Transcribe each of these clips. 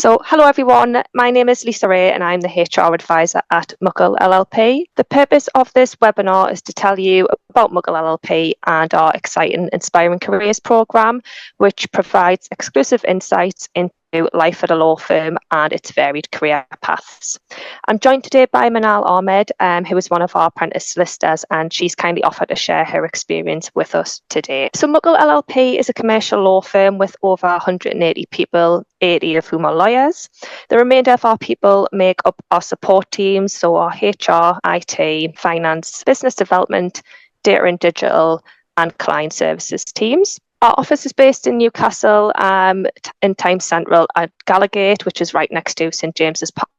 So, hello everyone, my name is Lisa Ray and I'm the HR advisor at Muckle LLP. The purpose of this webinar is to tell you about Muckle LLP and our exciting Inspiring Careers programme, which provides exclusive insights into life at a law firm and its varied career paths. I'm joined today by Manal Ahmed, who is one of our apprentice solicitors, and she's kindly offered to share her experience with us today. So Muckle LLP is a commercial law firm with over 180 people, 80 of whom are lawyers. The remainder of our people make up our support teams, so our HR, IT, finance, business development, data and digital, and client services teams. Our office is based in Newcastle, in Time Central at Gallagate, which is right next to St James's Park.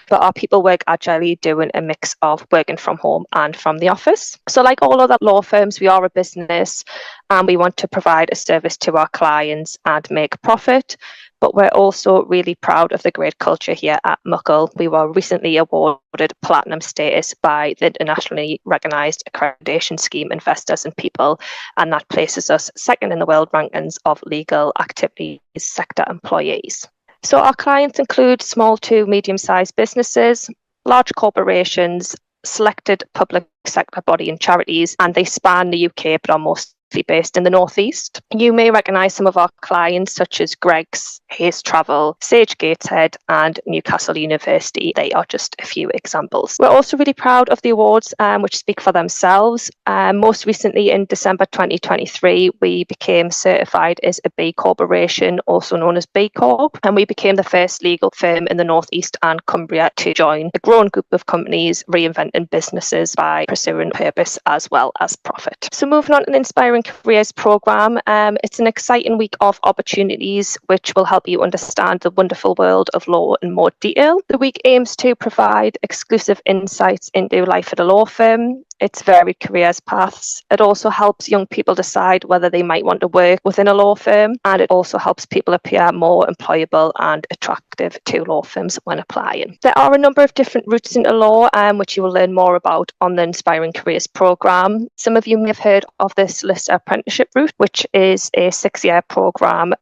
But our people work agilely, doing a mix of working from home and from the office. So like all other law firms, we are a business and we want to provide a service to our clients and make a profit. But we're also really proud of the great culture here at Muckle. We were recently awarded platinum status by the internationally recognised accreditation scheme Investors and People, and that places us second in the world rankings of legal activities sector employees. So our clients include small to medium-sized businesses, large corporations, selected public sector body and charities, and they span the UK but are mostly based in the Northeast. You may recognise some of our clients such as Greggs, Hayes Travel, Sage Gateshead and Newcastle University. They are just a few examples. We're also really proud of the awards which speak for themselves. Most recently in December 2023, we became certified as a B Corporation, also known as B Corp, and we became the first legal firm in the Northeast and Cumbria to join a growing group of companies reinventing businesses by pursuing purpose as well as profit. So moving on to the Inspiring Careers programme, it's an exciting week of opportunities which will help you understand the wonderful world of law in more detail. The week aims to provide exclusive insights into life at a law firm, its varied careers paths. It also helps young people decide whether they might want to work within a law firm, and it also helps people appear more employable and attractive to law firms when applying. There are a number of different routes into law, which you will learn more about on the Inspiring Careers programme. Some of you may have heard of the solicitor apprenticeship route, which is a 6-year programme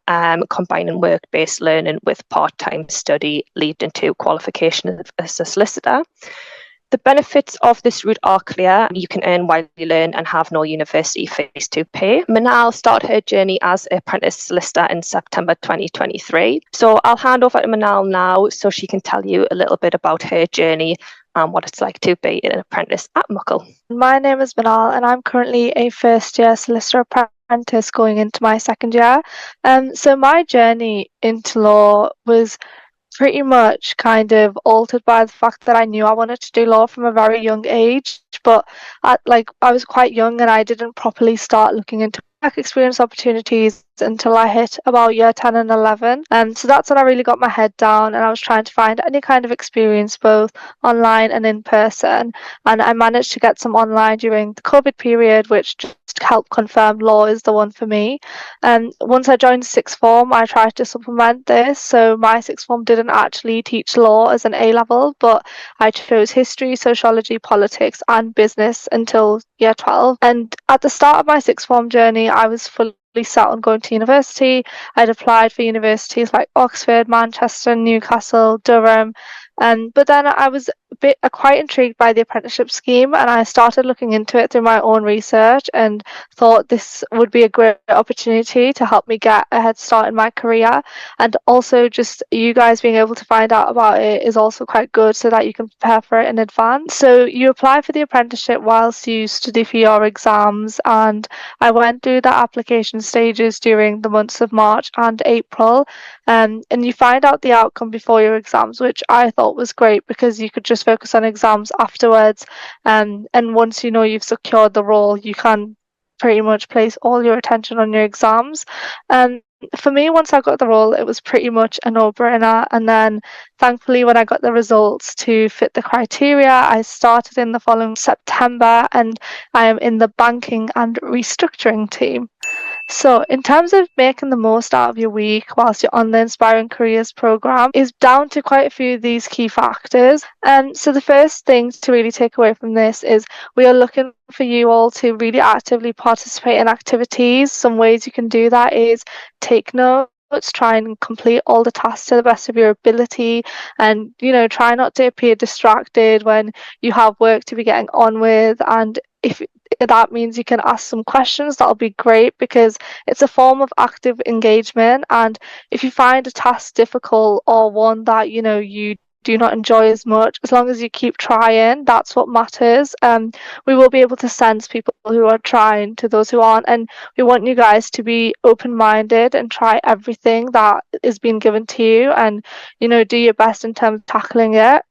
combining work-based learning with part-time study, leading to qualification as a solicitor. The benefits of this route are clear. You can earn while you learn and have no university fees to pay. Manal started her journey as an apprentice solicitor in September 2023. So I'll hand over to Manal now so she can tell you a little bit about her journey and what it's like to be an apprentice at Muckle. My name is Manal and I'm currently a first-year solicitor apprentice going into my second year. So my journey into law was pretty much kind of altered by the fact that I knew I wanted to do law from a very young age, but I was quite young and I didn't properly start looking into work experience opportunities until I hit about year 10 and 11. So that's when I really got my head down and I was trying to find any kind of experience both online and in person, and I managed to get some online during the COVID period, which just helped confirm law is the one for me. And once I joined sixth form, I tried to supplement this, so my sixth form didn't actually teach law as an A level, but I chose history, sociology, politics and business until year 12. And at the start of my sixth form journey, I was fully set on going to university. I'd applied for universities like Oxford, Manchester, Newcastle, Durham, but then I was quite intrigued by the apprenticeship scheme, and I started looking into it through my own research and thought this would be a great opportunity to help me get a head start in my career. And also just you guys being able to find out about it is also quite good so that you can prepare for it in advance. So you apply for the apprenticeship whilst you study for your exams, and I went through the application stages during the months of March and April, and you find out the outcome before your exams, which I thought was great because you could just focus on exams afterwards, and once you know you've secured the role, you can pretty much place all your attention on your exams. And for me, once I got the role, it was pretty much a no-brainer. And then thankfully, when I got the results to fit the criteria, I started in the following September, and I am in the banking and restructuring team. So in terms of making the most out of your week whilst you're on the Inspiring Careers programme is down to quite a few of these key factors. So the first thing to really take away from this is we are looking for you all to really actively participate in activities. Some ways you can do that is take notes. try and complete all the tasks to the best of your ability, and try not to appear distracted when you have work to be getting on with. And if that means you can ask some questions, that'll be great, because it's a form of active engagement. And if you find a task difficult, or one that you do not enjoy as much, as long as you keep trying, that's what matters. We will be able to sense people who are trying to those who aren't, and we want you guys to be open-minded and try everything that is being given to you, and do your best in terms of tackling it.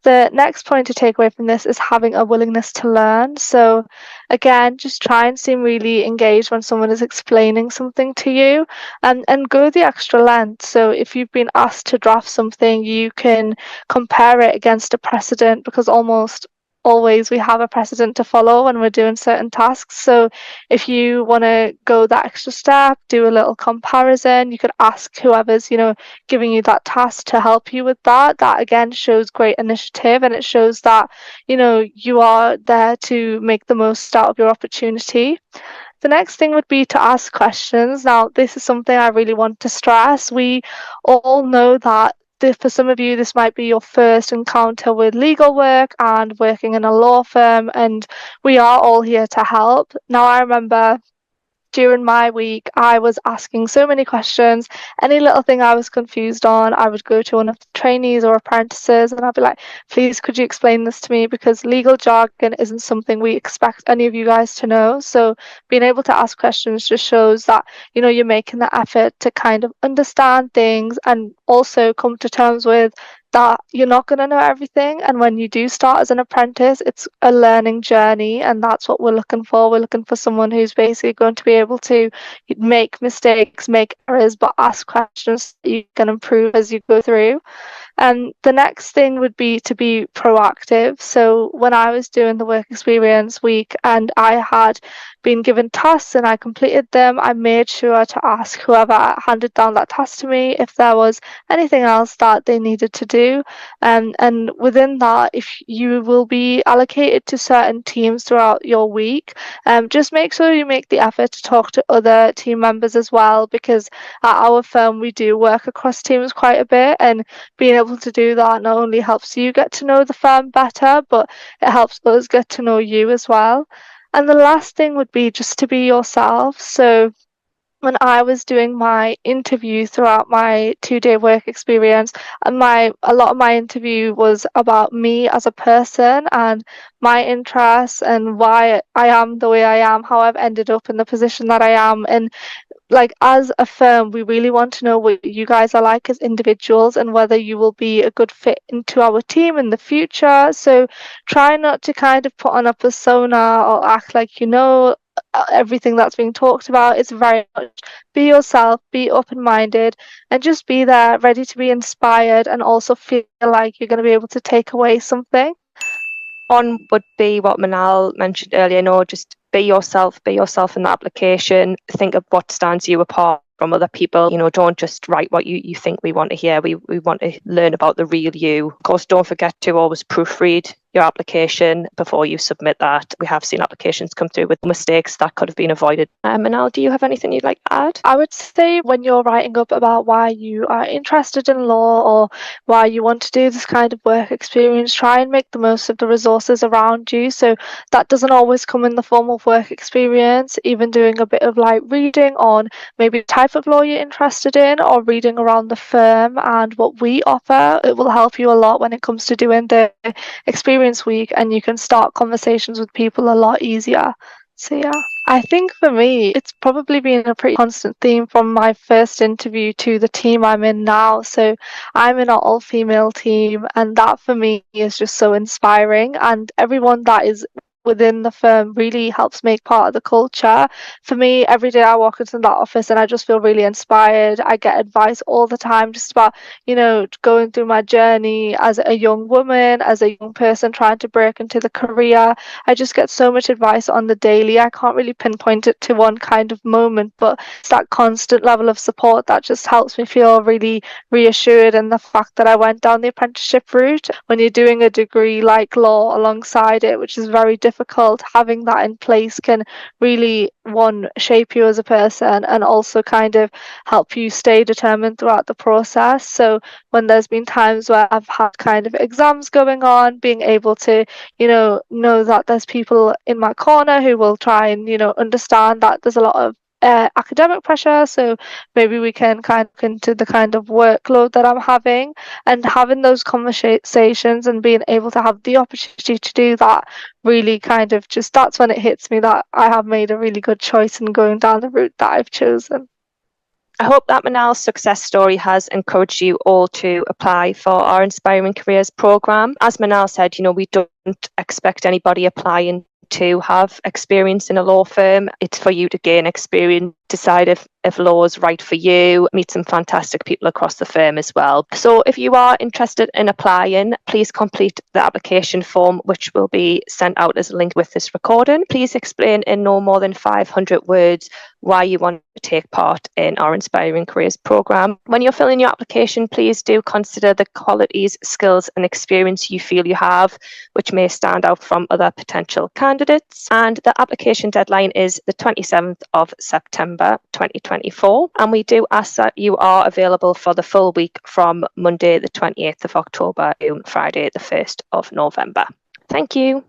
The next point to take away from this is having a willingness to learn. So again, just try and seem really engaged when someone is explaining something to you, and go the extra length. So if you've been asked to draft something, you can compare it against a precedent, because almost always we have a precedent to follow when we're doing certain tasks. So if you want to go that extra step, do a little comparison, you could ask whoever's giving you that task to help you with that. That again shows great initiative, and it shows that you are there to make the most out of your opportunity. The next thing would be to ask questions. Now, this is something I really want to stress. We all know that for some of you, this might be your first encounter with legal work and working in a law firm, and we are all here to help. Now, I remember during my week, I was asking so many questions. Any little thing I was confused on, I would go to one of the trainees or apprentices, and I'd be like, please, could you explain this to me? Because legal jargon isn't something we expect any of you guys to know. So being able to ask questions just shows that, you're making the effort to kind of understand things, and also come to terms with that you're not going to know everything. And when you do start as an apprentice, it's a learning journey, and that's what we're looking for. We're looking for someone who's basically going to be able to make mistakes, make errors, but ask questions that you can improve as you go through. And the next thing would be to be proactive. So when I was doing the work experience week and I had been given tasks and I completed them, I made sure to ask whoever handed down that task to me if there was anything else that they needed to do. And within that, if you will be allocated to certain teams throughout your week, just make sure you make the effort to talk to other team members as well, because at our firm we do work across teams quite a bit, and being able to do that not only helps you get to know the firm better, but it helps us get to know you as well. And the last thing would be just to be yourself. So when I was doing my interview throughout my 2-day work experience, and a lot of my interview was about me as a person and my interests and why I am the way I am, how I've ended up in the position that I am. And as a firm, we really want to know what you guys are like as individuals, and whether you will be a good fit into our team in the future. So try not to kind of put on a persona or act like everything that's being talked about. It's very much be yourself, be open-minded, and just be there ready to be inspired, and also feel like you're going to be able to take away something. One would be what Manal mentioned earlier, just be yourself in the application. Think of what stands you apart from other people. Don't just write what you think we want to hear. We want to learn about the real you. Of course, don't forget to always proofread your application before you submit that. We have seen applications come through with mistakes that could have been avoided. Manal, do you have anything you'd like to add? I would say when you're writing up about why you are interested in law, or why you want to do this kind of work experience, try and make the most of the resources around you. So that doesn't always come in the form of work experience. Even doing a bit of reading on maybe the type of law you're interested in, or reading around the firm and what we offer, it will help you a lot when it comes to doing the experience week, and you can start conversations with people a lot easier. So yeah, I think for me, it's probably been a pretty constant theme from my first interview to the team I'm in now. So I'm in an all-female team, and that for me is just so inspiring, and everyone that is within the firm really helps make part of the culture. For me, every day I walk into that office and I just feel really inspired. I get advice all the time just about, going through my journey as a young woman, as a young person trying to break into the career. I just get so much advice on the daily. I can't really pinpoint it to one kind of moment, but it's that constant level of support that just helps me feel really reassured in the fact that I went down the apprenticeship route. When you're doing a degree like law alongside it, which is very difficult difficult, having that in place can really, one, shape you as a person and also kind of help you stay determined throughout the process. So when there's been times where I've had kind of exams going on, being able to, know that there's people in my corner who will try and, understand that there's a lot of academic pressure, so maybe we can kind of look into the kind of workload that I'm having, and having those conversations and being able to have the opportunity to do that really kind of just, that's when it hits me that I have made a really good choice in going down the route that I've chosen. I hope that Manal's success story has encouraged you all to apply for our Inspiring Careers programme. As Manal said, we don't expect anybody applying to have experience in a law firm. It's for you to gain experience, decide if law is right for you, meet some fantastic people across the firm as well. So if you are interested in applying, please complete the application form, which will be sent out as a link with this recording. Please explain in no more than 500 words why you want to take part in our Inspiring Careers programme. When you're filling your application, please do consider the qualities, skills and experience you feel you have, which may stand out from other potential candidates. And the application deadline is the 27th of September 2024. And we do ask that you are available for the full week from Monday the 28th of October to Friday the 1st of November. Thank you.